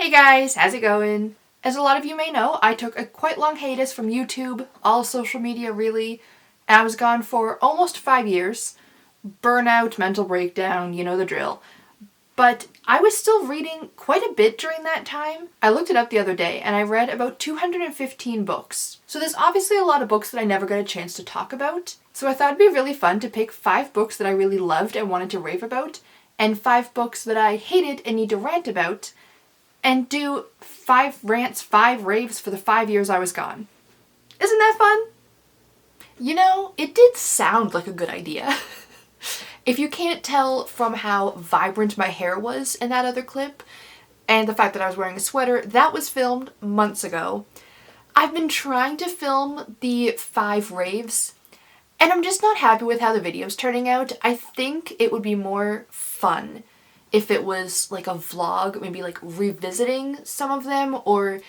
Hey guys, how's it going? As a lot of you may know, I took a quite long hiatus from YouTube, all social media really, and I was gone for almost 5 years. Burnout, mental breakdown, you know the drill. But I was still reading quite a bit during that time. I looked it up the other day and I read about 215 books. So there's obviously a lot of books that I never got a chance to talk about. So I thought it'd be really fun to pick 5 books that I really loved and wanted to rave about, and 5 books that I hated and need to rant about, and do 5 rants, 5 raves for the 5 years I was gone. Isn't that fun? You know, it did sound like a good idea. If you can't tell from how vibrant my hair was in that other clip, and the fact that I was wearing a sweater, that was filmed months ago. I've been trying to film the 5 raves, and I'm just not happy with how the video's turning out. I think it would be more fun if it was like a vlog, maybe like revisiting some of them, or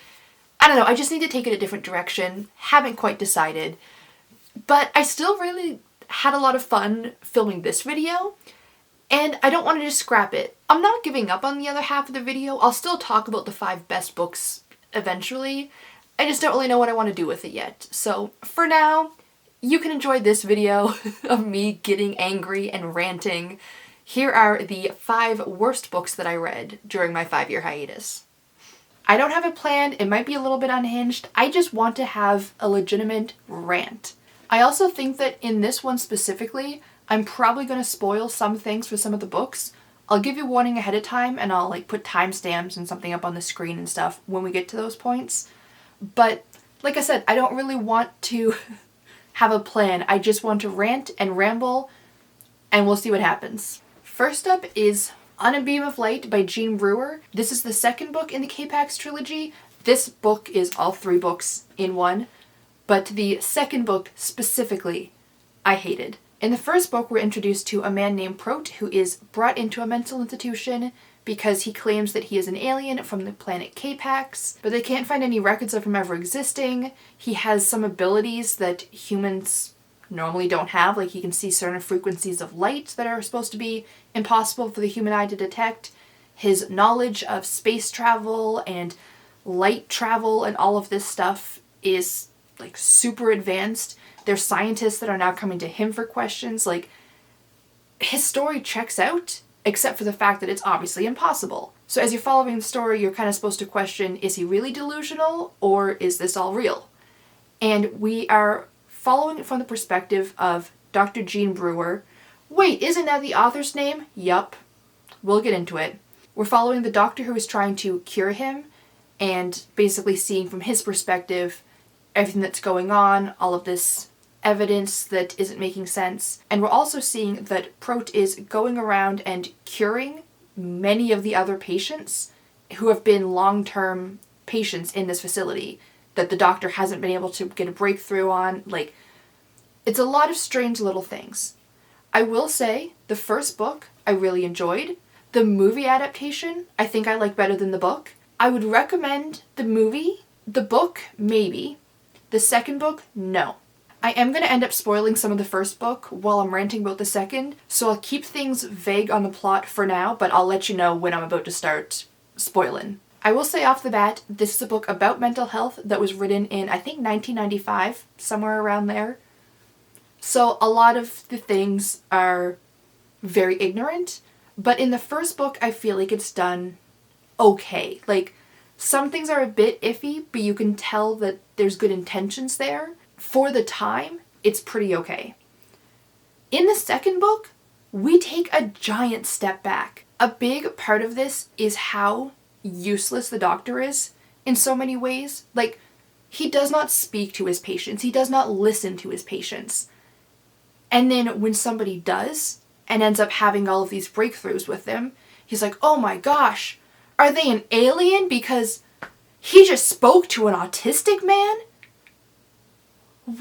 I don't know, I just need to take it a different direction. Haven't quite decided. But I still really had a lot of fun filming this video, and I don't want to just scrap it. I'm not giving up on the other half of the video. I'll still talk about the 5 best books eventually. I just don't really know what I want to do with it yet. So for now, you can enjoy this video of me getting angry and ranting. Here are the 5 worst books that I read during my 5-year hiatus. I don't have a plan, it might be a little bit unhinged, I just want to have a legitimate rant. I also think that in this one specifically, I'm probably going to spoil some things for some of the books. I'll give you warning ahead of time and I'll like put timestamps and something up on the screen and stuff when we get to those points. But like I said, I don't really want to have a plan, I just want to rant and ramble and we'll see what happens. First up is On a Beam of Light by Brewer. This is the second book in the K-Pax trilogy. This book is all 3 books in one, but the second book specifically, I hated. In the first book, we're introduced to a man named Prot who is brought into a mental institution because he claims that he is an alien from the planet K-Pax, but they can't find any records of him ever existing. He has some abilities that humans normally don't have, like he can see certain frequencies of light that are supposed to be impossible for the human eye to detect. His knowledge of space travel and light travel and all of this stuff is like super advanced. There's scientists that are now coming to him for questions. Like, his story checks out, except for the fact that it's obviously impossible. So as you're following the story, you're kind of supposed to question, is he really delusional or is this all real? And we are following it from the perspective of Dr. Brewer. Wait, isn't that the author's name? Yup. We'll get into it. We're following the doctor who is trying to cure him and basically seeing from his perspective everything that's going on, all of this evidence that isn't making sense. And we're also seeing that Prot is going around and curing many of the other patients who have been long-term patients in this facility that the doctor hasn't been able to get a breakthrough on. Like, it's a lot of strange little things. I will say, the first book I really enjoyed. The movie adaptation I think I like better than the book. I would recommend the movie. The book, maybe. The second book, no. I am going to end up spoiling some of the first book while I'm ranting about the second, so I'll keep things vague on the plot for now, but I'll let you know when I'm about to start spoiling. I will say off the bat, this is a book about mental health that was written in, I think, 1995, somewhere around there. So a lot of the things are very ignorant, but in the first book, I feel like it's done okay. Like, some things are a bit iffy, but you can tell that there's good intentions there. For the time, it's pretty okay. In the second book, we take a giant step back. A big part of this is how useless the doctor is in so many ways. Like, he does not speak to his patients. He does not listen to his patients. And then when somebody does and ends up having all of these breakthroughs with them, he's like, oh my gosh, are they an alien because he just spoke to an autistic man?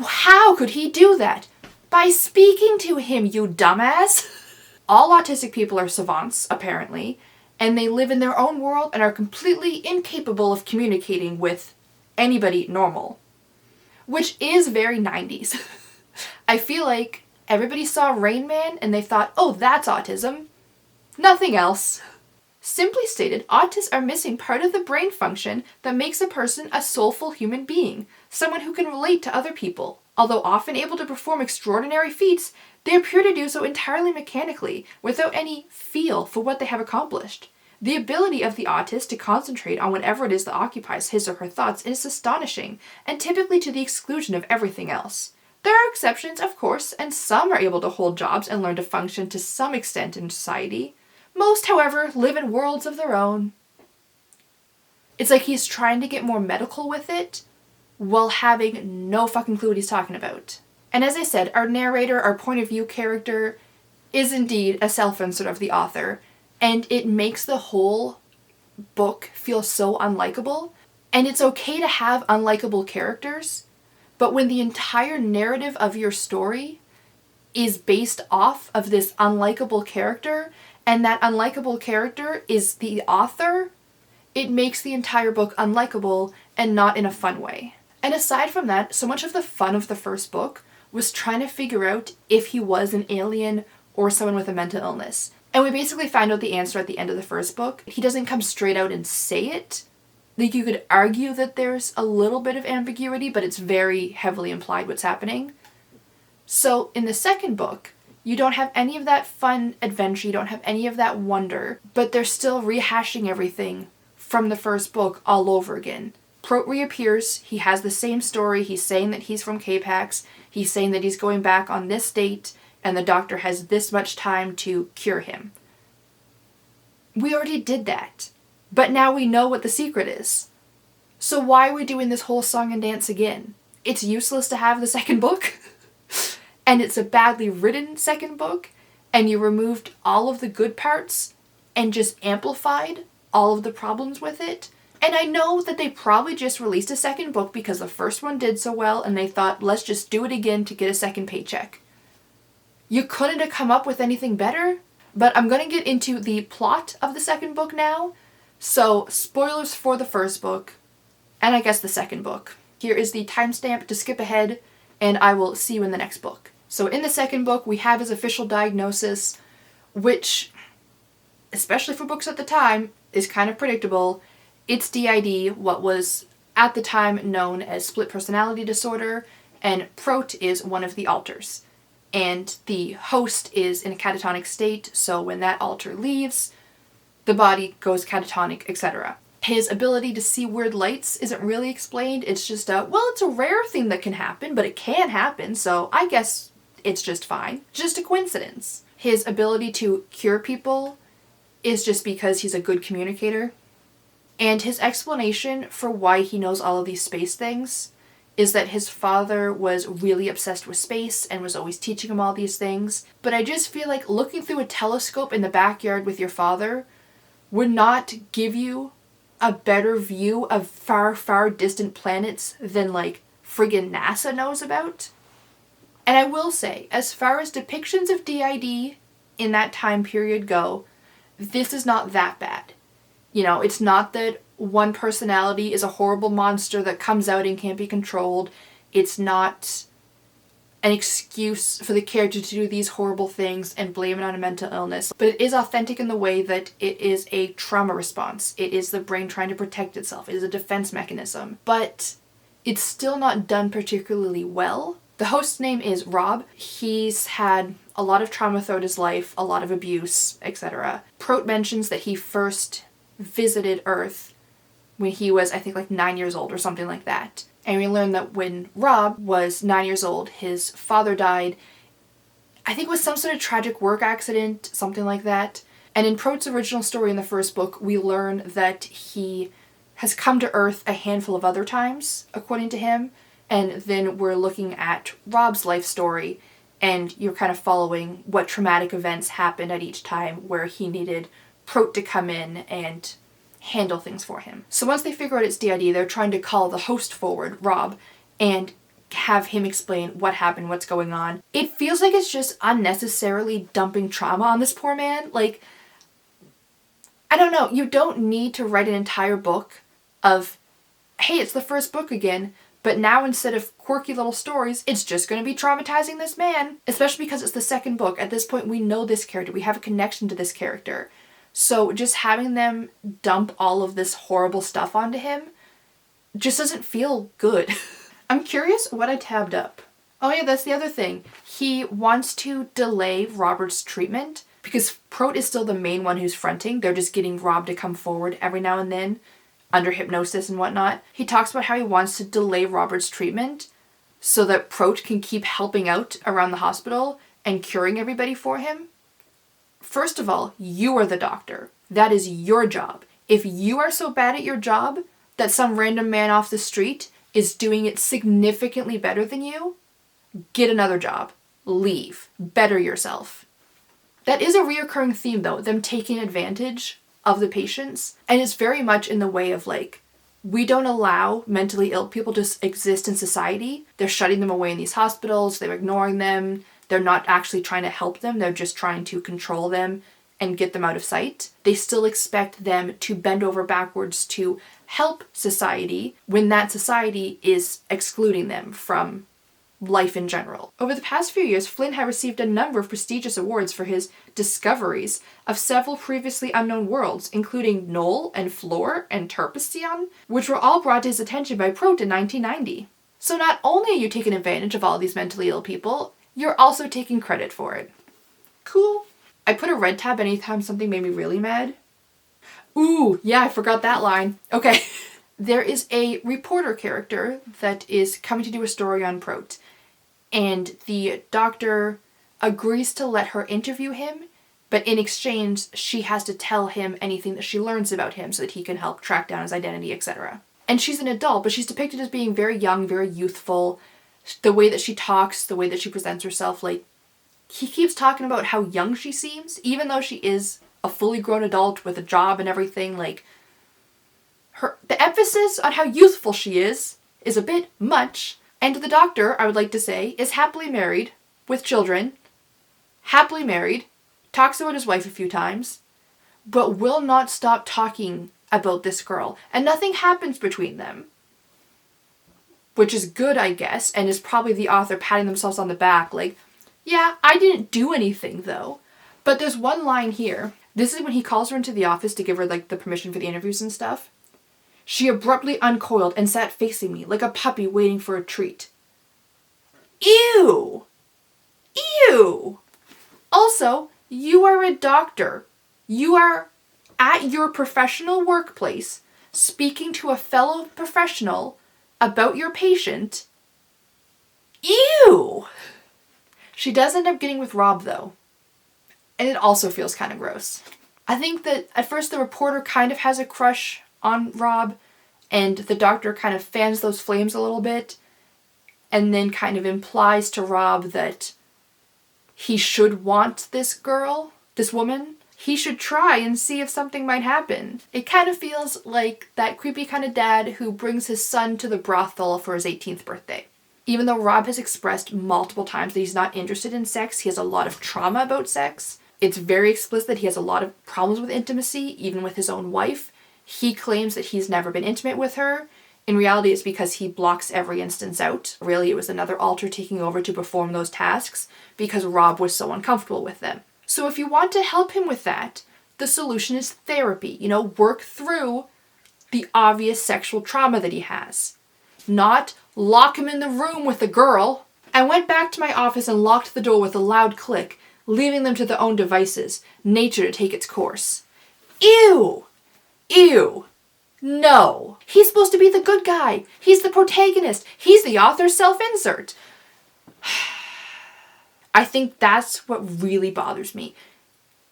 How could he do that? By speaking to him, you dumbass. All autistic people are savants, apparently, and they live in their own world and are completely incapable of communicating with anybody normal. Which is very 90s. I feel like everybody saw Rain Man and they thought, oh, that's autism. Nothing else. Simply stated, autists are missing part of the brain function that makes a person a soulful human being, someone who can relate to other people. Although often able to perform extraordinary feats, they appear to do so entirely mechanically, without any feel for what they have accomplished. The ability of the autist to concentrate on whatever it is that occupies his or her thoughts is astonishing, and typically to the exclusion of everything else. There are exceptions, of course, and some are able to hold jobs and learn to function to some extent in society. Most, however, live in worlds of their own. It's like he's trying to get more medical with it, while having no fucking clue what he's talking about. And as I said, our narrator, our point of view character, is indeed a self-insert of the author, and it makes the whole book feel so unlikable. And it's okay to have unlikable characters, but when the entire narrative of your story is based off of this unlikable character, and that unlikable character is the author, it makes the entire book unlikable and not in a fun way. And aside from that, so much of the fun of the first book was trying to figure out if he was an alien or someone with a mental illness. And we basically find out the answer at the end of the first book. He doesn't come straight out and say it. Like, you could argue that there's a little bit of ambiguity, but it's very heavily implied what's happening. So in the second book, you don't have any of that fun adventure, you don't have any of that wonder, but they're still rehashing everything from the first book all over again. Prot reappears, he has the same story, he's saying that he's from K-Pax, he's saying that he's going back on this date, and the doctor has this much time to cure him. We already did that, but now we know what the secret is. So why are we doing this whole song and dance again? It's useless to have the second book, and it's a badly written second book, and you removed all of the good parts and just amplified all of the problems with it. And I know that they probably just released a second book because the first one did so well and they thought, let's just do it again to get a second paycheck. You couldn't have come up with anything better? But I'm going to get into the plot of the second book now. So, spoilers for the first book, and I guess the second book. Here is the timestamp to skip ahead, and I will see you in the next book. So in the second book, we have his official diagnosis, which, especially for books at the time, is kind of predictable. It's DID, what was at the time known as split personality disorder, and Prot is one of the alters. And the host is in a catatonic state, so when that alter leaves, the body goes catatonic, etc. His ability to see weird lights isn't really explained. It's just it's a rare thing that can happen, but it can happen, so I guess it's just fine. Just a coincidence. His ability to cure people is just because he's a good communicator. And his explanation for why he knows all of these space things is that his father was really obsessed with space and was always teaching him all these things. But I just feel like looking through a telescope in the backyard with your father would not give you a better view of far, far distant planets than like friggin' NASA knows about. And I will say, as far as depictions of DID in that time period go, this is not that bad. You know, it's not that one personality is a horrible monster that comes out and can't be controlled. It's not an excuse for the character to do these horrible things and blame it on a mental illness. But it is authentic in the way that it is a trauma response. It is the brain trying to protect itself. It is a defense mechanism. But it's still not done particularly well. The host's name is Rob. He's had a lot of trauma throughout his life, a lot of abuse, etc. Prot mentions that he first visited Earth when he was, I think, like 9 years old or something like that. And we learned that when Rob was 9 years old, his father died, I think it was some sort of tragic work accident, something like that. And in Prot's original story in the first book, we learn that he has come to Earth a handful of other times, according to him. And then we're looking at Rob's life story, and you're kind of following what traumatic events happened at each time where he needed Prot to come in and handle things for him. So once they figure out it's DID, they're trying to call the host forward, Rob, and have him explain what happened, what's going on. It feels like it's just unnecessarily dumping trauma on this poor man. Like, I don't know, you don't need to write an entire book of, hey, it's the first book again, but now instead of quirky little stories, it's just going to be traumatizing this man. Especially because it's the second book. At this point, we know this character. We have a connection to this character. So just having them dump all of this horrible stuff onto him just doesn't feel good. I'm curious what I tabbed up. Oh yeah, that's the other thing. He wants to delay Robert's treatment because Prot is still the main one who's fronting. They're just getting Rob to come forward every now and then under hypnosis and whatnot. He talks about how he wants to delay Robert's treatment so that Prot can keep helping out around the hospital and curing everybody for him. First of all, you are the doctor. That is your job. If you are so bad at your job that some random man off the street is doing it significantly better than you, get another job. Leave. Better yourself. That is a reoccurring theme, though, them taking advantage of the patients. And it's very much in the way of, like, we don't allow mentally ill people to exist in society. They're shutting them away in these hospitals. They're ignoring them. They're not actually trying to help them. They're just trying to control them and get them out of sight. They still expect them to bend over backwards to help society when that society is excluding them from life in general. Over the past few years, Flynn had received a number of prestigious awards for his discoveries of several previously unknown worlds, including Knoll and Floor and Terpestion, which were all brought to his attention by Prot in 1990. So not only are you taking advantage of all these mentally ill people, you're also taking credit for it. Cool. I put a red tab anytime something made me really mad. Ooh, yeah, I forgot that line. Okay. There is a reporter character that is coming to do a story on Prot, and the doctor agrees to let her interview him, but in exchange, she has to tell him anything that she learns about him so that he can help track down his identity, etc. And she's an adult, but she's depicted as being very young, very youthful. The way that she talks, the way that she presents herself, like, he keeps talking about how young she seems, even though she is a fully grown adult with a job and everything. Like, the emphasis on how youthful she is a bit much. And the doctor, I would like to say, is happily married, with children, happily married, talks about his wife a few times, but will not stop talking about this girl. And nothing happens between them. Which is good, I guess, and is probably the author patting themselves on the back, like, yeah, I didn't do anything, though. But there's one line here. This is when he calls her into the office to give her, like, the permission for the interviews and stuff. She abruptly uncoiled and sat facing me like a puppy waiting for a treat. Ew! Ew! Also, you are a doctor. You are at your professional workplace speaking to a fellow professional about your patient. Ew! She does end up getting with Rob, though. And it also feels kind of gross. I think that at first the reporter kind of has a crush on Rob, and the doctor kind of fans those flames a little bit, and then kind of implies to Rob that he should want this girl, this woman. He should try and see if something might happen. It kind of feels like that creepy kind of dad who brings his son to the brothel for his 18th birthday. Even though Rob has expressed multiple times that he's not interested in sex, he has a lot of trauma about sex. It's very explicit that he has a lot of problems with intimacy, even with his own wife. He claims that he's never been intimate with her. In reality, it's because he blocks every instance out. Really, it was another alter taking over to perform those tasks because Rob was so uncomfortable with them. So if you want to help him with that, the solution is therapy. Work through the obvious sexual trauma that he has. Not lock him in the room with the girl. I went back to my office and locked the door with a loud click, leaving them to their own devices, nature to take its course. Ew! Ew! No! He's supposed to be the good guy. He's the protagonist. He's the author's self-insert. I think that's what really bothers me.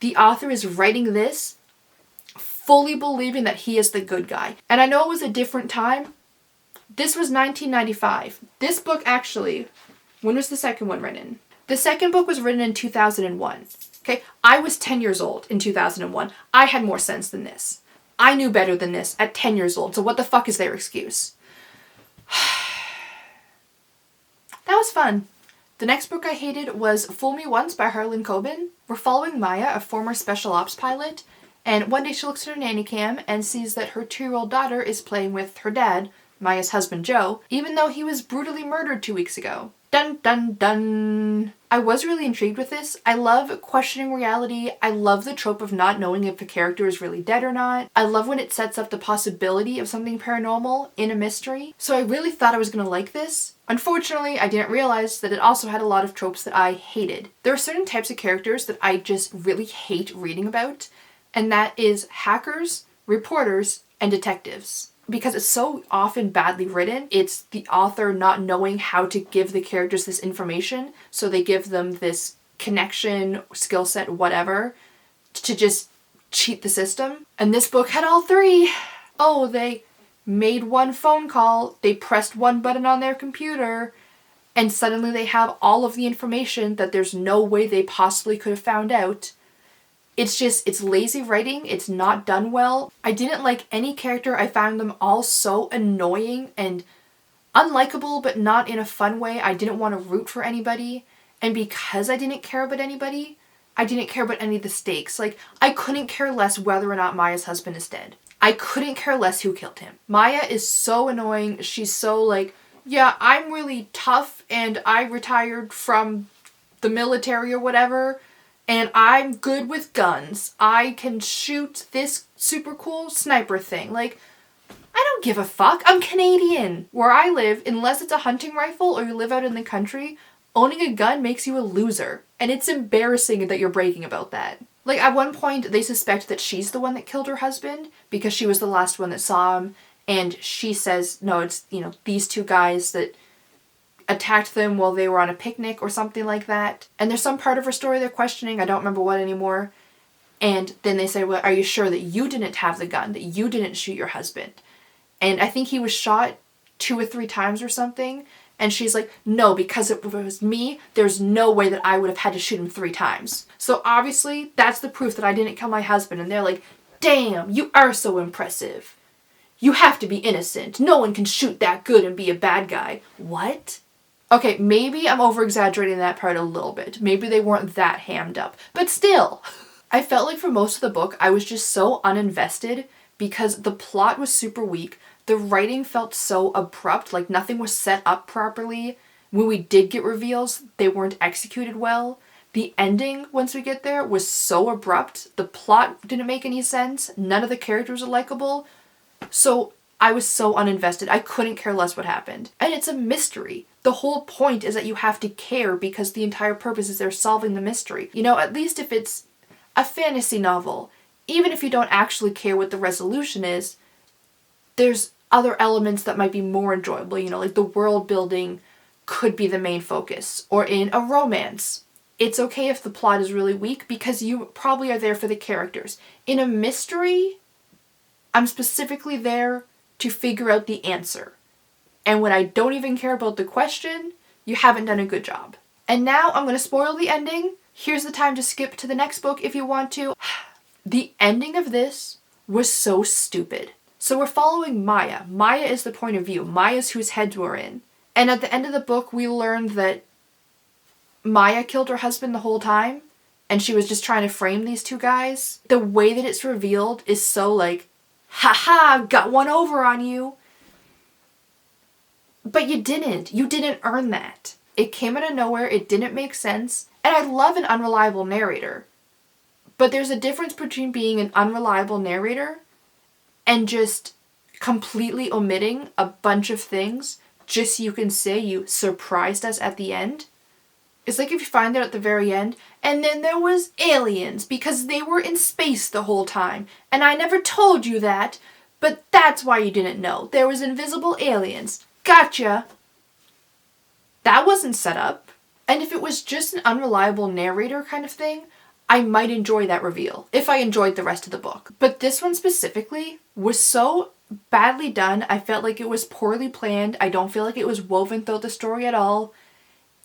The author is writing this fully believing that he is the good guy. And I know it was a different time. This was 1995. This book actually, when was the second one written? The second book was written in 2001. Okay, I was 10 years old in 2001. I had more sense than this. I knew better than this at 10 years old, so what the fuck is their excuse? That was fun. The next book I hated was Fool Me Once by Harlan Coben. We're following Maya, a former special ops pilot, and one day she looks at her nanny cam and sees that her 2-year-old daughter is playing with her dad, Maya's husband Joe, even though he was brutally murdered 2 weeks ago. Dun dun dun. I was really intrigued with this. I love questioning reality. I love the trope of not knowing if a character is really dead or not. I love when it sets up the possibility of something paranormal in a mystery. So I really thought I was gonna like this. Unfortunately, I didn't realize that it also had a lot of tropes that I hated. There are certain types of characters that I just really hate reading about, and that is hackers, reporters, and detectives. Because it's so often badly written, it's the author not knowing how to give the characters this information, so they give them this connection, skill set, whatever, to just cheat the system. And this book had all three. Oh, they made one phone call, they pressed one button on their computer, and suddenly they have all of the information that there's no way they possibly could have found out. It's lazy writing, it's not done well. I didn't like any character, I found them all so annoying and unlikable, but not in a fun way. I didn't want to root for anybody, and because I didn't care about anybody, I didn't care about any of the stakes. Like, I couldn't care less whether or not Maya's husband is dead. I couldn't care less who killed him. Maya is so annoying, she's so like, yeah, I'm really tough and I retired from the military or whatever, and I'm good with guns. I can shoot this super cool sniper thing. Like, I don't give a fuck. I'm Canadian. Where I live, unless it's a hunting rifle or you live out in the country, owning a gun makes you a loser. And it's embarrassing that you're bragging about that. Like, at one point, they suspect that she's the one that killed her husband because she was the last one that saw him. And she says, no, it's, these two guys that attacked them while they were on a picnic or something like that. And there's some part of her story they're questioning, I don't remember what anymore. And then they say, well, are you sure that you didn't have the gun, that you didn't shoot your husband? And I think he was shot 2 or 3 times or something. And she's like, no, because if it was me, there's no way that I would have had to shoot him 3 times. So obviously, that's the proof that I didn't kill my husband. And they're like, damn, you are so impressive. You have to be innocent. No one can shoot that good and be a bad guy. What? Okay, maybe I'm over-exaggerating that part a little bit. Maybe they weren't that hammed up. But still, I felt like for most of the book, I was just so uninvested because the plot was super weak. The writing felt so abrupt, like nothing was set up properly. When we did get reveals, they weren't executed well. The ending, once we get there, was so abrupt. The plot didn't make any sense. None of the characters are likable. So I was so uninvested. I couldn't care less what happened. And it's a mystery. The whole point is that you have to care because the entire purpose is they're solving the mystery. At least if it's a fantasy novel, even if you don't actually care what the resolution is, there's other elements that might be more enjoyable. Like the world building could be the main focus. Or in a romance, it's okay if the plot is really weak because you probably are there for the characters. In a mystery, I'm specifically there to figure out the answer. And when I don't even care about the question, you haven't done a good job. And now I'm going to spoil the ending. Here's the time to skip to the next book if you want to. The ending of this was so stupid. So we're following Maya. Maya is the point of view. Maya's whose heads we're in. And at the end of the book, we learned that Maya killed her husband the whole time, and she was just trying to frame these two guys. The way that it's revealed is so like, haha, got one over on you. But you didn't. You didn't earn that. It came out of nowhere, it didn't make sense, and I love an unreliable narrator. But there's a difference between being an unreliable narrator and just completely omitting a bunch of things just so you can say you surprised us at the end. It's like if you find out at the very end, and then there was aliens because they were in space the whole time, and I never told you that, but that's why you didn't know. There was invisible aliens. Gotcha. That wasn't set up. And if it was just an unreliable narrator kind of thing, I might enjoy that reveal, if I enjoyed the rest of the book. But this one specifically was so badly done, I felt like it was poorly planned. I don't feel like it was woven throughout the story at all.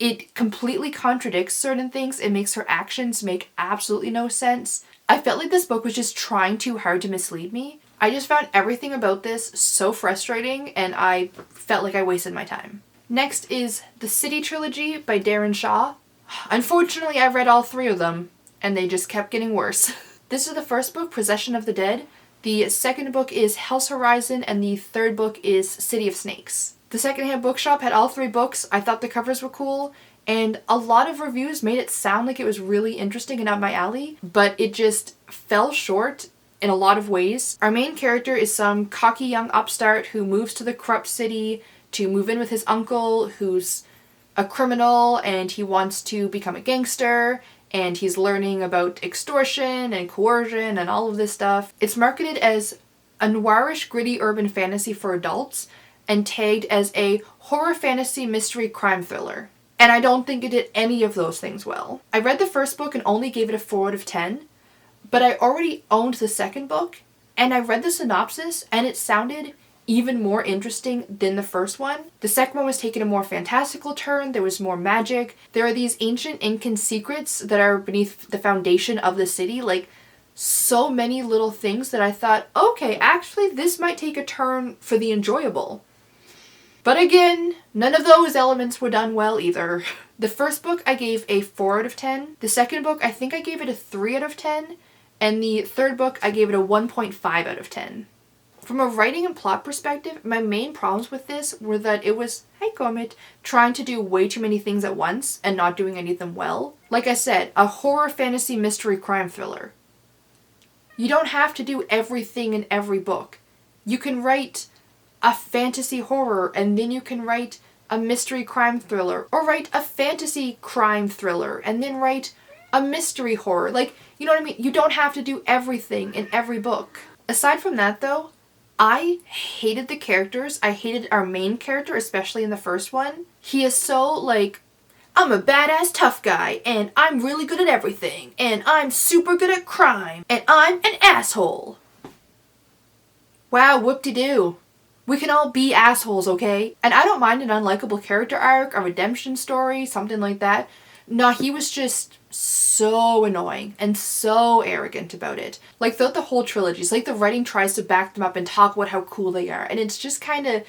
It completely contradicts certain things. It makes her actions make absolutely no sense. I felt like this book was just trying too hard to mislead me. I just found everything about this so frustrating, and I felt like I wasted my time. Next is The City Trilogy by Darren Shaw. Unfortunately, I read all 3 of them, and they just kept getting worse. This is the first book, Possession of the Dead. The second book is Hell's Horizon, and the third book is City of Snakes. The secondhand bookshop had all 3 books. I thought the covers were cool, and a lot of reviews made it sound like it was really interesting and up my alley, but it just fell short in a lot of ways. Our main character is some cocky young upstart who moves to the corrupt city to move in with his uncle, who's a criminal, and he wants to become a gangster, and he's learning about extortion and coercion and all of this stuff. It's marketed as a noirish, gritty urban fantasy for adults, and tagged as a horror fantasy mystery crime thriller. And I don't think it did any of those things well. I read the first book and only gave it a 4 out of 10, but I already owned the second book, and I read the synopsis, and it sounded even more interesting than the first one. The second one was taking a more fantastical turn. There was more magic. There are these ancient Incan secrets that are beneath the foundation of the city, like so many little things that I thought, okay, actually this might take a turn for the enjoyable. But again, none of those elements were done well either. The first book I gave a 4 out of 10. The second book, I think I gave it a 3 out of 10. And the third book, I gave it a 1.5 out of 10. From a writing and plot perspective, my main problems with this were that it was, hi Comet, trying to do way too many things at once and not doing any of them well. Like I said, a horror fantasy mystery crime thriller. You don't have to do everything in every book. You can write a fantasy horror, and then you can write a mystery crime thriller, or write a fantasy crime thriller, and then write a mystery horror. Like, you know what I mean? You don't have to do everything in every book. Aside from that though, I hated the characters. I hated our main character, especially in the first one. He is so like, I'm a badass tough guy, and I'm really good at everything, and I'm super good at crime, and I'm an asshole. Wow, whoop-de-doo. We can all be assholes, okay? And I don't mind an unlikable character arc, a redemption story, something like that. No, he was just so annoying and so arrogant about it. Like throughout the whole trilogy, it's like the writing tries to back them up and talk about how cool they are, and it's just kind of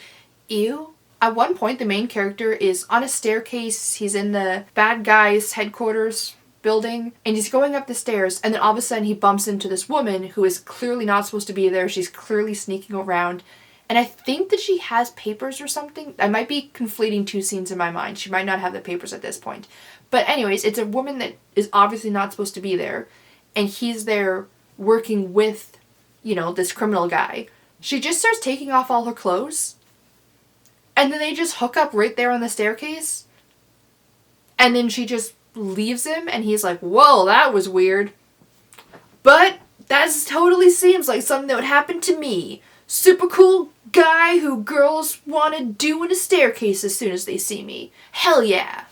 ew. At one point, the main character is on a staircase. He's in the bad guy's headquarters building, and he's going up the stairs, and then all of a sudden he bumps into this woman who is clearly not supposed to be there. She's clearly sneaking around, and I think that she has papers or something. I might be conflating 2 scenes in my mind. She might not have the papers at this point. But anyways, it's a woman that is obviously not supposed to be there, and he's there working with, you know, this criminal guy. She just starts taking off all her clothes, and then they just hook up right there on the staircase, and then she just leaves him, and he's like, whoa, that was weird. But that totally seems like something that would happen to me. Super cool guy who girls want to do in a staircase as soon as they see me. Hell yeah.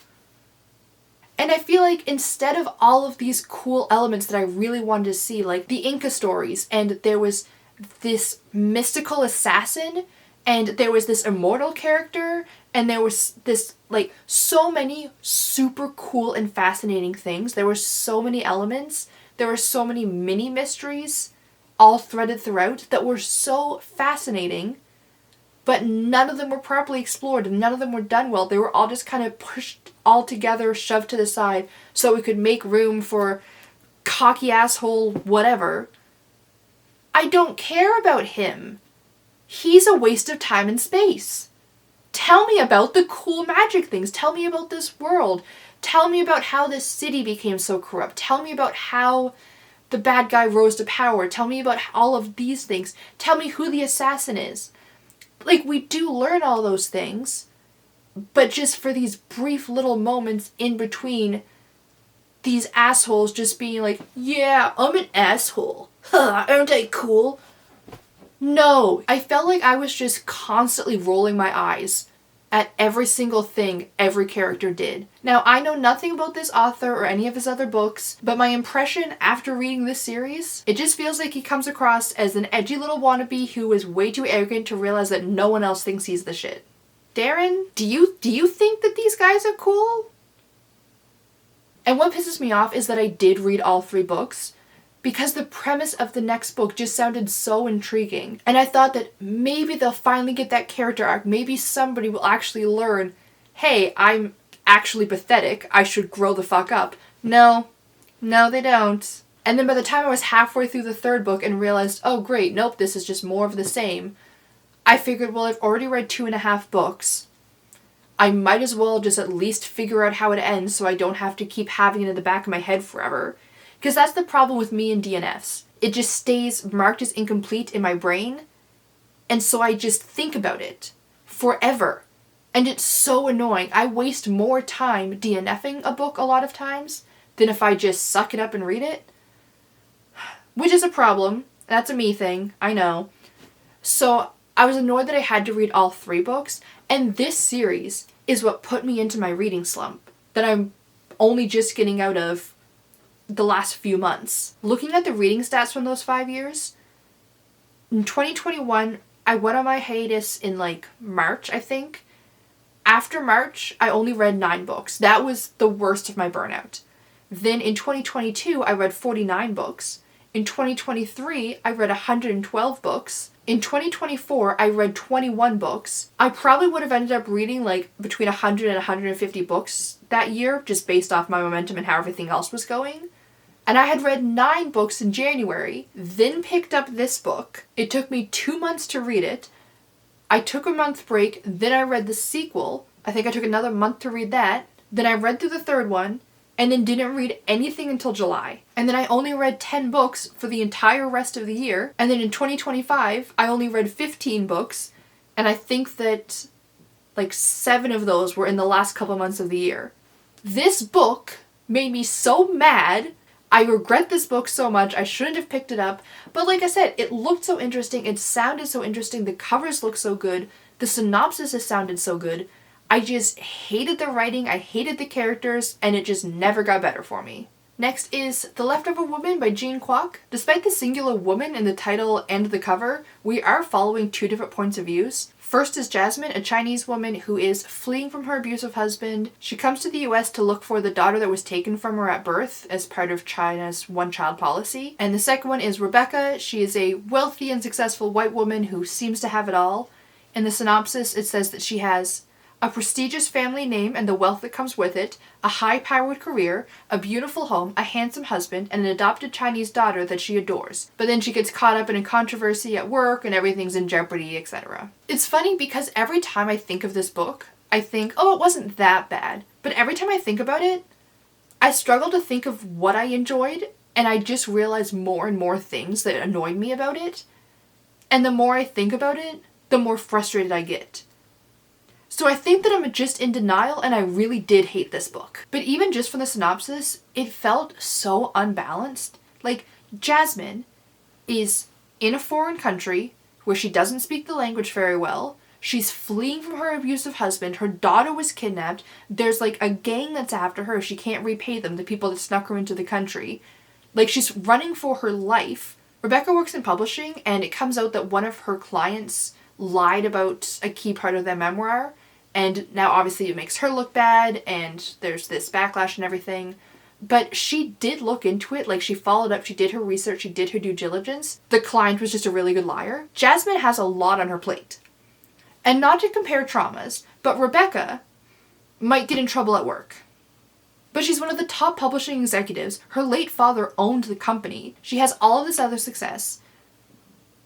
And I feel like instead of all of these cool elements that I really wanted to see, like the Inca stories, and there was this mystical assassin, and there was this immortal character, and there was this, like, so many super cool and fascinating things. There were so many elements. There were so many mini mysteries all threaded throughout that were so fascinating, but none of them were properly explored and none of them were done well. They were all just kind of pushed all together, shoved to the side so we could make room for cocky asshole whatever. I don't care about him. He's a waste of time and space. Tell me about the cool magic things. Tell me about this world. Tell me about how this city became so corrupt. Tell me about how the bad guy rose to power. Tell me about all of these things. Tell me who the assassin is. Like, we do learn all those things, but just for these brief little moments in between these assholes just being like, yeah, I'm an asshole. Huh, aren't I cool? No, I felt like I was just constantly rolling my eyes at every single thing every character did. Now, I know nothing about this author or any of his other books, but my impression after reading this series, it just feels like he comes across as an edgy little wannabe who is way too arrogant to realize that no one else thinks he's the shit. Darren, do you think that these guys are cool? And what pisses me off is that I did read all 3 books, because the premise of the next book just sounded so intriguing. And I thought that maybe they'll finally get that character arc. Maybe somebody will actually learn, hey, I'm actually pathetic. I should grow the fuck up. No, they don't. And then by the time I was halfway through the 3rd book and realized, oh great, nope, this is just more of the same, I figured, well, I've already read 2.5 books. I might as well just at least figure out how it ends so I don't have to keep having it in the back of my head forever. Because that's the problem with me and DNFs. It just stays marked as incomplete in my brain, and so I just think about it forever. And it's so annoying. I waste more time DNFing a book a lot of times than if I just suck it up and read it. Which is a problem. That's a me thing, I know. So I was annoyed that I had to read all 3 books, and this series is what put me into my reading slump that I'm only just getting out of the last few months. Looking at the reading stats from those 5 years, in 2021, I went on my hiatus in like March, I think. After March, I only read 9 books. That was the worst of my burnout. Then in 2022, I read 49 books. In 2023, I read 112 books. In 2024, I read 21 books. I probably would have ended up reading like between 100 and 150 books that year, just based off my momentum and how everything else was going. And I had read 9 books in January, then picked up this book. It took me 2 months to read it. I took a month break, then I read the sequel. I think I took another month to read that. Then I read through the 3rd one, and then didn't read anything until July. And then I only read 10 books for the entire rest of the year. And then in 2025, I only read 15 books, and I think that like 7 of those were in the last couple months of the year. This book made me so mad. I regret this book so much. I shouldn't have picked it up. But like I said, it looked so interesting. It sounded so interesting. The covers looked so good. The synopsis has sounded so good. I just hated the writing. I hated the characters. And it just never got better for me. Next is The Leftover Woman by Jean Kwok. Despite the singular woman in the title and the cover, we are following 2 different points of views. First is Jasmine, a Chinese woman who is fleeing from her abusive husband. She comes to the US to look for the daughter that was taken from her at birth as part of China's one-child policy. And the second one is Rebecca. She is a wealthy and successful white woman who seems to have it all. In the synopsis, it says that she has a prestigious family name and the wealth that comes with it, a high-powered career, a beautiful home, a handsome husband, and an adopted Chinese daughter that she adores. But then she gets caught up in a controversy at work and everything's in jeopardy, etc. It's funny because every time I think of this book, I think, oh, it wasn't that bad. But every time I think about it, I struggle to think of what I enjoyed, and I just realize more and more things that annoyed me about it. And the more I think about it, the more frustrated I get. So I think that I'm just in denial, and I really did hate this book. But even just from the synopsis, it felt so unbalanced. Like, Jasmine is in a foreign country where she doesn't speak the language very well. She's fleeing from her abusive husband. Her daughter was kidnapped. There's like a gang that's after her. She can't repay them, the people that snuck her into the country. Like, she's running for her life. Rebecca works in publishing, and it comes out that one of her clients lied about a key part of their memoir. And now obviously it makes her look bad, and there's this backlash and everything. But she did look into it, like she followed up, she did her research, she did her due diligence. The client was just a really good liar. Jasmine has a lot on her plate. And not to compare traumas, but Rebecca might get in trouble at work. But she's one of the top publishing executives. Her late father owned the company. She has all of this other success.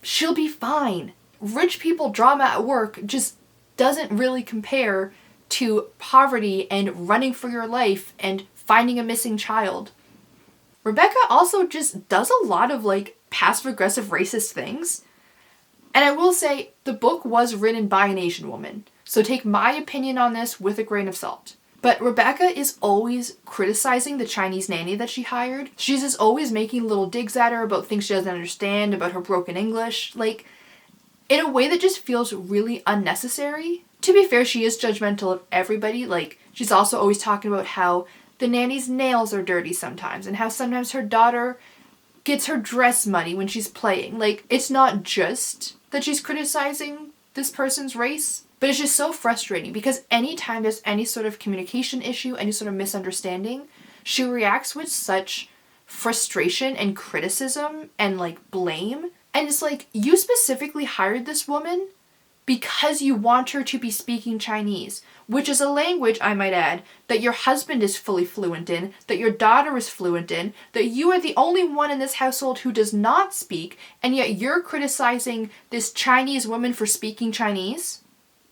She'll be fine. Rich people drama at work just doesn't really compare to poverty and running for your life and finding a missing child. Rebecca also just does a lot of like passive-aggressive racist things. And I will say, the book was written by an Asian woman, so take my opinion on this with a grain of salt. But Rebecca is always criticizing the Chinese nanny that she hired. She's just always making little digs at her about things she doesn't understand, about her broken English, like, in a way that just feels really unnecessary. To be fair, she is judgmental of everybody. Like, she's also always talking about how the nanny's nails are dirty sometimes, and how sometimes her daughter gets her dress muddy when she's playing. Like, it's not just that she's criticizing this person's race, but it's just so frustrating because anytime there's any sort of communication issue, any sort of misunderstanding, she reacts with such frustration and criticism and like blame. And it's like, you specifically hired this woman because you want her to be speaking Chinese, which is a language, I might add, that your husband is fully fluent in, that your daughter is fluent in, that you are the only one in this household who does not speak, and yet you're criticizing this Chinese woman for speaking Chinese?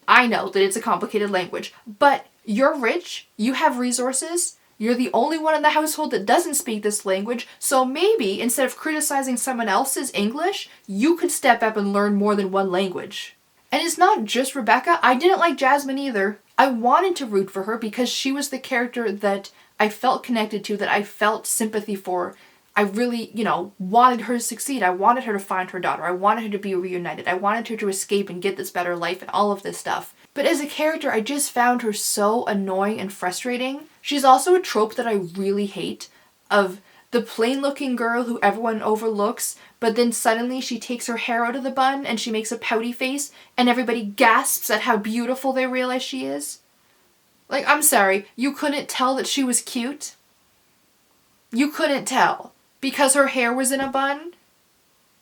I know that it's a complicated language, but you're rich, you have resources, you're the only one in the household that doesn't speak this language, so maybe instead of criticizing someone else's English, you could step up and learn more than one language. And it's not just Rebecca. I didn't like Jasmine either. I wanted to root for her because she was the character that I felt connected to, that I felt sympathy for. I really, wanted her to succeed. I wanted her to find her daughter. I wanted her to be reunited. I wanted her to escape and get this better life and all of this stuff. But as a character, I just found her so annoying and frustrating. She's also a trope that I really hate, of the plain-looking girl who everyone overlooks, but then suddenly she takes her hair out of the bun and she makes a pouty face and everybody gasps at how beautiful they realize she is. Like, I'm sorry, you couldn't tell that she was cute? You couldn't tell because her hair was in a bun?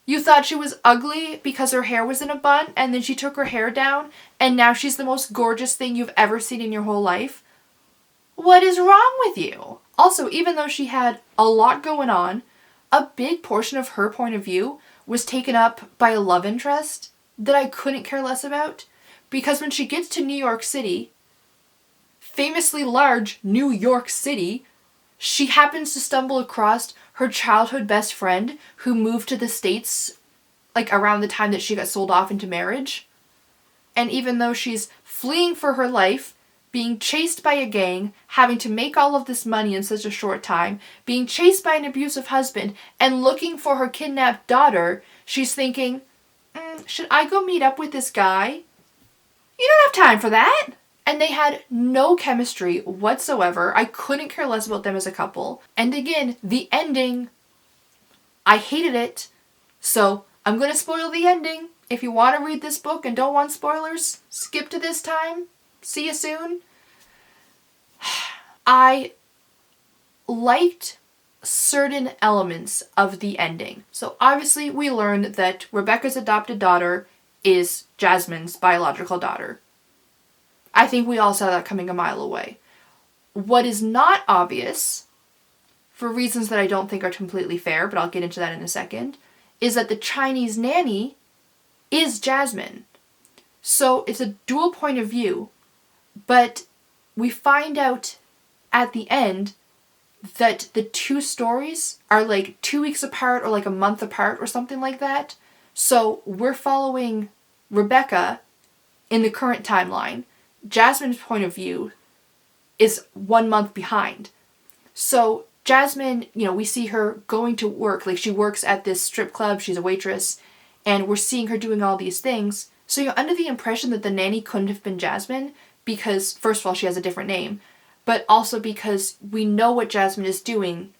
You thought she was ugly because her hair was in a bun and then she took her hair down and now she's the most gorgeous thing you've ever seen in your whole life? What is wrong with you? Also, even though she had a lot going on, a big portion of her point of view was taken up by a love interest that I couldn't care less about. Because when she gets to New York City, famously large New York City, she happens to stumble across her childhood best friend who moved to the States around the time that she got sold off into marriage. And even though she's fleeing for her life, being chased by a gang, having to make all of this money in such a short time, being chased by an abusive husband, and looking for her kidnapped daughter, she's thinking, should I go meet up with this guy? You don't have time for that! And they had no chemistry whatsoever. I couldn't care less about them as a couple. And again, the ending, I hated it. So I'm going to spoil the ending. If you want to read this book and don't want spoilers, skip to this time. See you soon. I liked certain elements of the ending. So obviously we learned that Rebecca's adopted daughter is Jasmine's biological daughter. I think we all saw that coming a mile away. What is not obvious, for reasons that I don't think are completely fair, but I'll get into that in a second, is that the Chinese nanny is Jasmine. So it's a dual point of view. But we find out at the end that the two stories are 2 weeks apart or a month apart or something like that. So we're following Rebecca in the current timeline. Jasmine's point of view is 1 month behind. So Jasmine, we see her going to work. She works at this strip club. She's a waitress. And we're seeing her doing all these things. So you're under the impression that the nanny couldn't have been Jasmine. Because, first of all, she has a different name, but also because we know what Jasmine is doing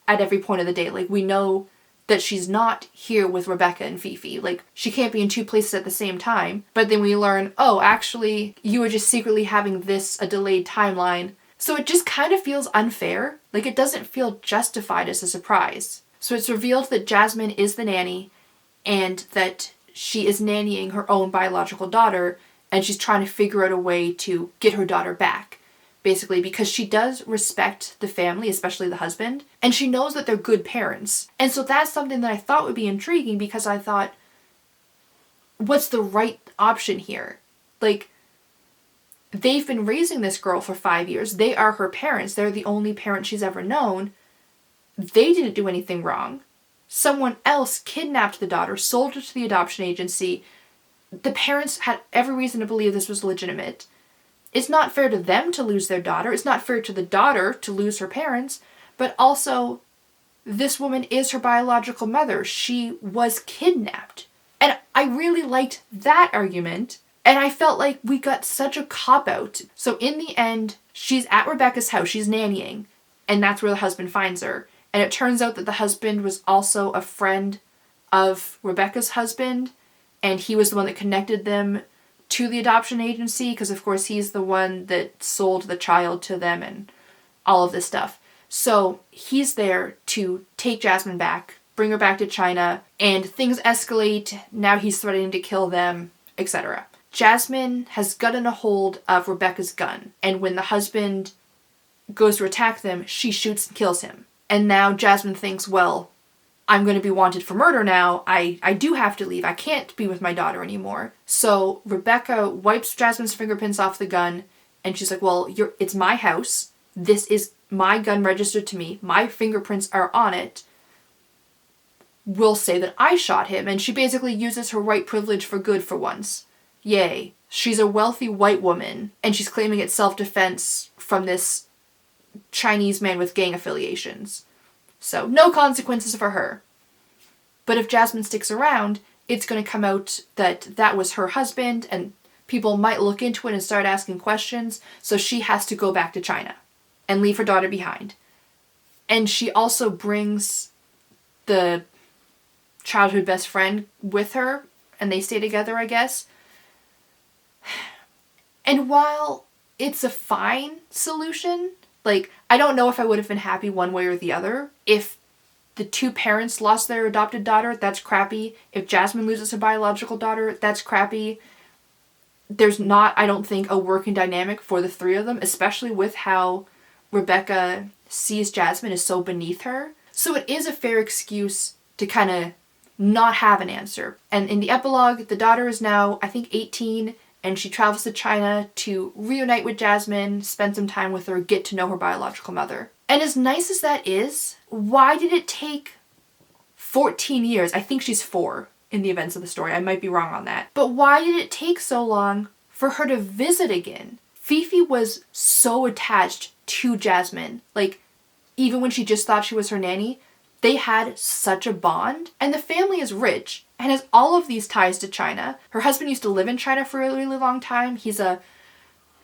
at every point of the day. We know that she's not here with Rebecca and Fifi. She can't be in two places at the same time. But then we learn, oh, actually, you were just secretly having a delayed timeline. So it just kind of feels unfair. It doesn't feel justified as a surprise. So it's revealed that Jasmine is the nanny and that she is nannying her own biological daughter. And she's trying to figure out a way to get her daughter back, basically, because she does respect the family, especially the husband, and she knows that they're good parents. And so that's something that I thought would be intriguing because I thought, what's the right option here? They've been raising this girl for 5 years. They are her parents. They're the only parent she's ever known. They didn't do anything wrong. Someone else kidnapped the daughter, sold her to the adoption agency. The parents had every reason to believe this was legitimate. It's not fair to them to lose their daughter. It's not fair to the daughter to lose her parents. But also, this woman is her biological mother. She was kidnapped. And I really liked that argument. And I felt like we got such a cop-out. So in the end, she's at Rebecca's house. She's nannying. And that's where the husband finds her. And it turns out that the husband was also a friend of Rebecca's husband. And he was the one that connected them to the adoption agency because, of course, he's the one that sold the child to them and all of this stuff. So he's there to take Jasmine back, bring her back to China, and things escalate. Now he's threatening to kill them, etc. Jasmine has gotten a hold of Rebecca's gun, and when the husband goes to attack them, she shoots and kills him. And now Jasmine thinks, well, I'm going to be wanted for murder now. I do have to leave. I can't be with my daughter anymore. So Rebecca wipes Jasmine's fingerprints off the gun, and she's like, well, it's my house. This is my gun registered to me. My fingerprints are on it. We'll say that I shot him. And she basically uses her white privilege for good for once. Yay. She's a wealthy white woman, and she's claiming it's self-defense from this Chinese man with gang affiliations. So, no consequences for her. But if Jasmine sticks around, it's going to come out that that was her husband, and people might look into it and start asking questions, so she has to go back to China and leave her daughter behind. And she also brings the childhood best friend with her, and they stay together, I guess. And while it's a fine solution, like, I don't know if I would have been happy one way or the other. If the two parents lost their adopted daughter, that's crappy. If Jasmine loses her biological daughter, that's crappy. There's not, I don't think, a working dynamic for the three of them, especially with how Rebecca sees Jasmine as so beneath her. So it is a fair excuse to kind of not have an answer. And in the epilogue, the daughter is now, I think, 18, and she travels to China to reunite with Jasmine, spend some time with her, get to know her biological mother. And as nice as that is, why did it take 14 years? I think she's 4 in the events of the story. I might be wrong on that. But why did it take so long for her to visit again? Fifi was so attached to Jasmine. Like, even when she just thought she was her nanny, they had such a bond. And the family is rich and has all of these ties to China. Her husband used to live in China for a really long time. He's a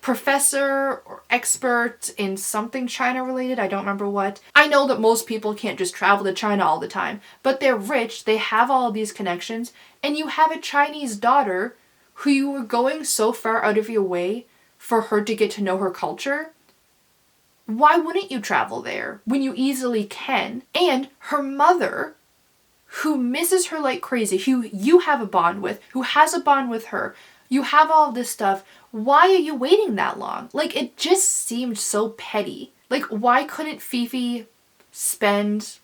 professor or expert in something China related. I don't remember what. I know that most people can't just travel to China all the time, but they're rich. They have all of these connections. And you have a Chinese daughter who you were going so far out of your way for her to get to know her culture. Why wouldn't you travel there when you easily can? And her mother, who misses her like crazy, who you have a bond with, who has a bond with her, you have all of this stuff. Why are you waiting that long? Like, it just seemed so petty. Like, why couldn't Fifi spend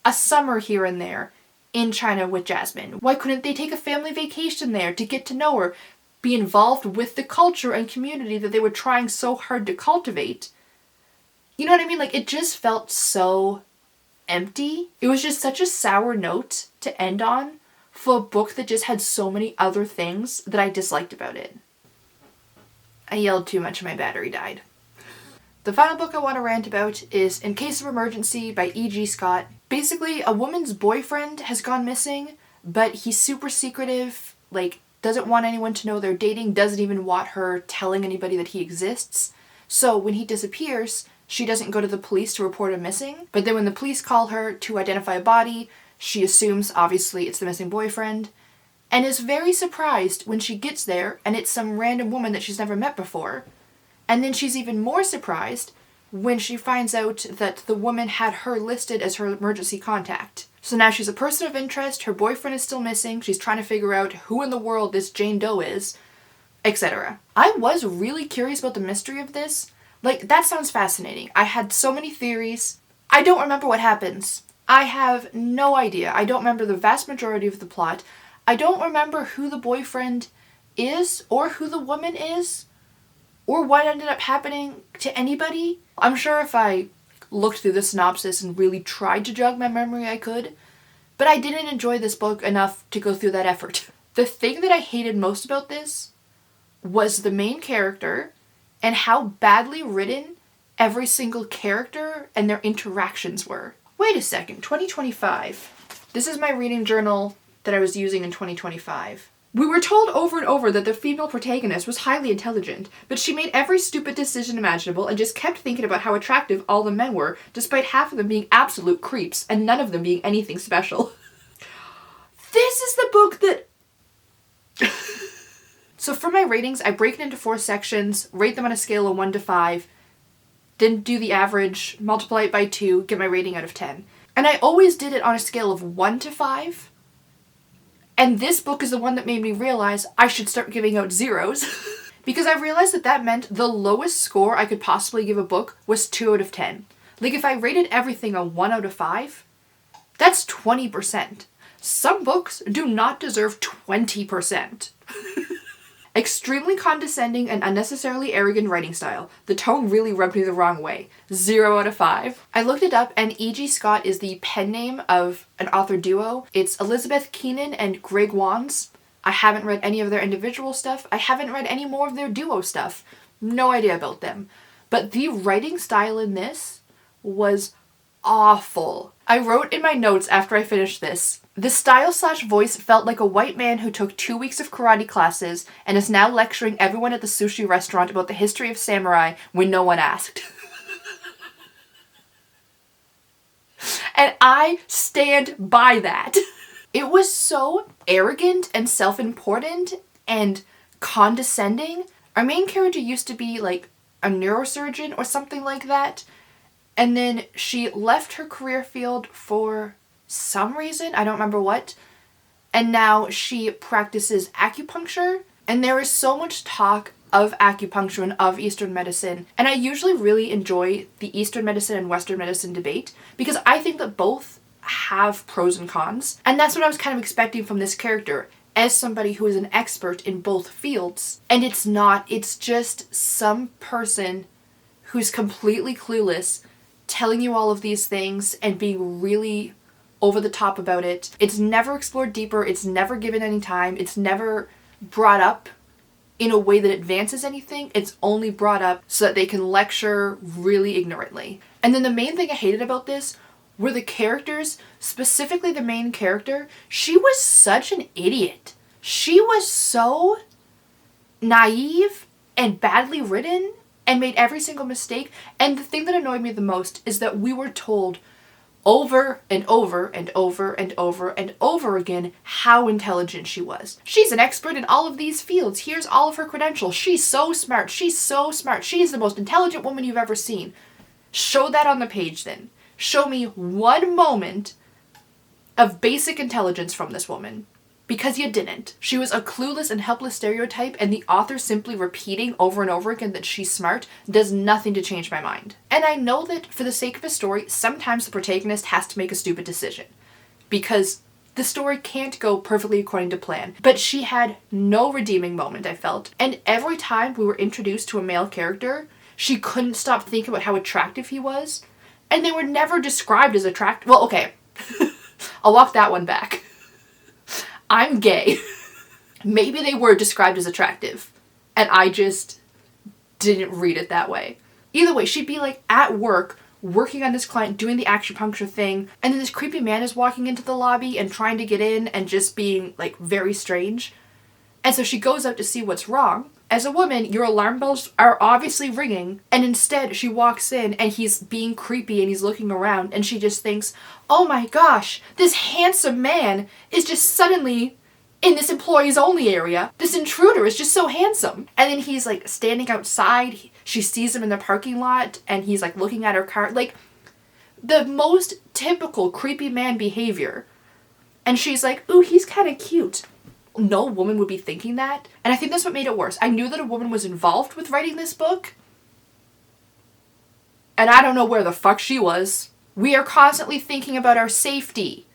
a summer here and there in China with Jasmine? Why couldn't they take a family vacation there to get to know her, be involved with the culture and community that they were trying so hard to cultivate? You know what I mean? Like, it just felt so empty. It was just such a sour note to end on for a book that just had so many other things that I disliked about it. I yelled too much and my battery died. The final book I want to rant about is In Case of Emergency by E.G. Scott. Basically, a woman's boyfriend has gone missing, but he's super secretive, like, doesn't want anyone to know they're dating, doesn't even want her telling anybody that he exists. So when he disappears, she doesn't go to the police to report him missing, but then when the police call her to identify a body, she assumes, obviously, it's the missing boyfriend, and is very surprised when she gets there and it's some random woman that she's never met before. And then she's even more surprised when she finds out that the woman had her listed as her emergency contact. So now she's a person of interest, her boyfriend is still missing, she's trying to figure out who in the world this Jane Doe is, etc. I was really curious about the mystery of this. Like, that sounds fascinating. I had so many theories. I don't remember what happens. I have no idea. I don't remember the vast majority of the plot. I don't remember who the boyfriend is, or who the woman is, or what ended up happening to anybody. I'm sure if I looked through the synopsis and really tried to jog my memory, I could. But I didn't enjoy this book enough to go through that effort. The thing that I hated most about this was the main character and how badly written every single character and their interactions were. Wait a second, 2025. This is my reading journal that I was using in 2025. We were told over and over that the female protagonist was highly intelligent, but she made every stupid decision imaginable and just kept thinking about how attractive all the men were, despite half of them being absolute creeps and none of them being anything special. This is the book that... So for my ratings, I break it into 4 sections, rate them on a scale of 1 to 5, then do the average, multiply it by 2, get my rating out of 10. And I always did it on a scale of 1 to 5, And this book is the one that made me realize I should start giving out zeros. Because I realized that that meant the lowest score I could possibly give a book was 2 out of 10. Like, if I rated everything a 1 out of 5, that's 20%. Some books do not deserve 20%. Extremely condescending and unnecessarily arrogant writing style. The tone really rubbed me the wrong way. 0 out of 5. I looked it up, and E.G. Scott is the pen name of an author duo. It's Elizabeth Keenan and Greg Wands. I haven't read any of their individual stuff. I haven't read any more of their duo stuff. No idea about them. But the writing style in this was awful. I wrote in my notes after I finished this, the style/voice felt like a white man who took 2 weeks of karate classes and is now lecturing everyone at the sushi restaurant about the history of samurai when no one asked. And I stand by that. It was so arrogant and self-important and condescending. Our main character used to be like a neurosurgeon or something like that. And then she left her career field for some reason, I don't remember what. And now she practices acupuncture. And there is so much talk of acupuncture and of Eastern medicine. And I usually really enjoy the Eastern medicine and Western medicine debate because I think that both have pros and cons. And that's what I was kind of expecting from this character as somebody who is an expert in both fields. And it's not, it's just some person who's completely clueless telling you all of these things and being really over the top about it. It's never explored deeper, it's never given any time, it's never brought up in a way that advances anything. It's only brought up so that they can lecture really ignorantly. And then the main thing I hated about this were the characters, specifically the main character. She was such an idiot. She was so naive and badly written and made every single mistake. And the thing that annoyed me the most is that we were told over and over and over and over and over again how intelligent she was. She's an expert in all of these fields. Here's all of her credentials. She's so smart. She's so smart. She's the most intelligent woman you've ever seen. Show that on the page then. Show me one moment of basic intelligence from this woman. Because you didn't. She was a clueless and helpless stereotype, and the author simply repeating over and over again that she's smart does nothing to change my mind. And I know that for the sake of a story, sometimes the protagonist has to make a stupid decision. Because the story can't go perfectly according to plan. But she had no redeeming moment, I felt. And every time we were introduced to a male character, she couldn't stop thinking about how attractive he was. And they were never described as attractive. Well, okay. I'll walk that one back. I'm gay. Maybe they were described as attractive, and I just didn't read it that way. Either way, she'd be like at work, working on this client, doing the acupuncture thing, and then this creepy man is walking into the lobby and trying to get in and just being like very strange. And so she goes out to see what's wrong. As a woman, your alarm bells are obviously ringing, and instead she walks in and he's being creepy and he's looking around, and she just thinks, oh my gosh, this handsome man is just suddenly in this employees only area. This intruder is just so handsome. And then he's like standing outside, she sees him in the parking lot, and he's like looking at her car, like the most typical creepy man behavior. And she's like, ooh, he's kind of cute. No woman would be thinking that. And I think that's what made it worse. I knew that a woman was involved with writing this book. And I don't know where the fuck she was. We are constantly thinking about our safety.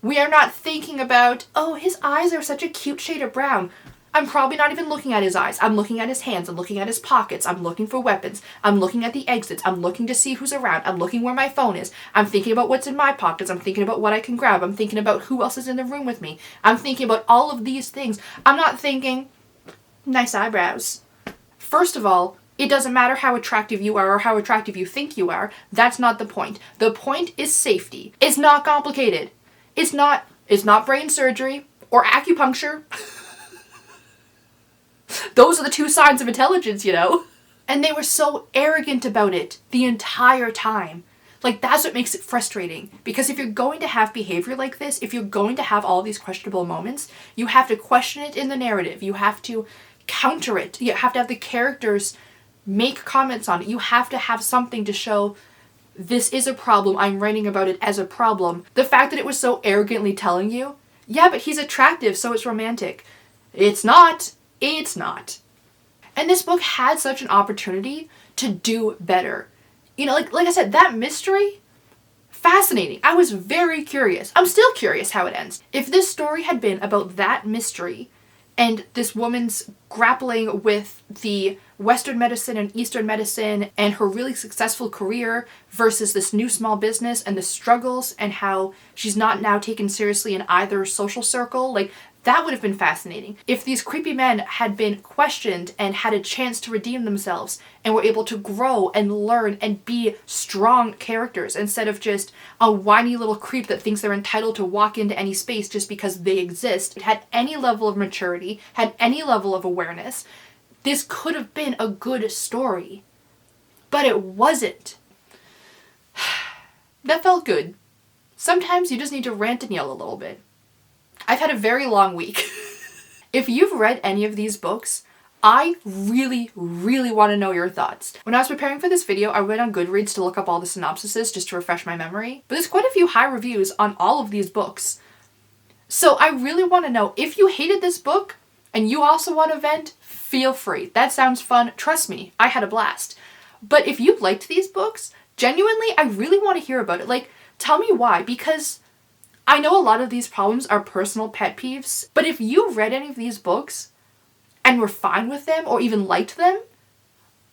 We are not thinking about, oh, his eyes are such a cute shade of brown. I'm probably not even looking at his eyes. I'm looking at his hands. I'm looking at his pockets. I'm looking for weapons. I'm looking at the exits. I'm looking to see who's around. I'm looking where my phone is. I'm thinking about what's in my pockets. I'm thinking about what I can grab. I'm thinking about who else is in the room with me. I'm thinking about all of these things. I'm not thinking, nice eyebrows. First of all, it doesn't matter how attractive you are or how attractive you think you are. That's not the point. The point is safety. It's not complicated. It's not brain surgery or acupuncture. Those are the two signs of intelligence, you know? And they were so arrogant about it the entire time. Like, that's what makes it frustrating. Because if you're going to have behavior like this, if you're going to have all these questionable moments, you have to question it in the narrative. You have to counter it. You have to have the characters make comments on it. You have to have something to show this is a problem. I'm writing about it as a problem. The fact that it was so arrogantly telling you Yeah, but he's attractive, so it's romantic. It's not. It's not. And this book had such an opportunity to do better. You know, like I said, that mystery, fascinating. I was very curious. I'm still curious how it ends. If this story had been about that mystery and this woman's grappling with the Western medicine and Eastern medicine and her really successful career versus this new small business and the struggles and how she's not now taken seriously in either social circle, like, that would have been fascinating. If these creepy men had been questioned and had a chance to redeem themselves and were able to grow and learn and be strong characters instead of just a whiny little creep that thinks they're entitled to walk into any space just because they exist, it had any level of maturity, had any level of awareness, this could have been a good story. But it wasn't. That felt good. Sometimes you just need to rant and yell a little bit. I've had a very long week. If you've read any of these books, I really, really want to know your thoughts. When I was preparing for this video, I went on Goodreads to look up all the synopsises just to refresh my memory. But there's quite a few high reviews on all of these books. So I really want to know, if you hated this book and you also want to vent, feel free. That sounds fun. Trust me, I had a blast. But if you liked these books, genuinely, I really want to hear about it. Like, tell me why, because I know a lot of these problems are personal pet peeves, but if you read any of these books and were fine with them or even liked them,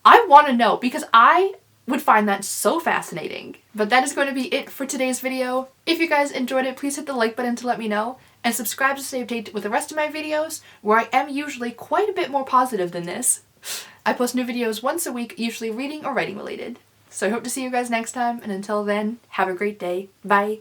I want to know, because I would find that so fascinating. But that is going to be it for today's video. If you guys enjoyed it, please hit the like button to let me know, and subscribe to stay updated with the rest of my videos, where I am usually quite a bit more positive than this. I post new videos once a week, usually reading or writing related. So I hope to see you guys next time, and until then, have a great day. Bye!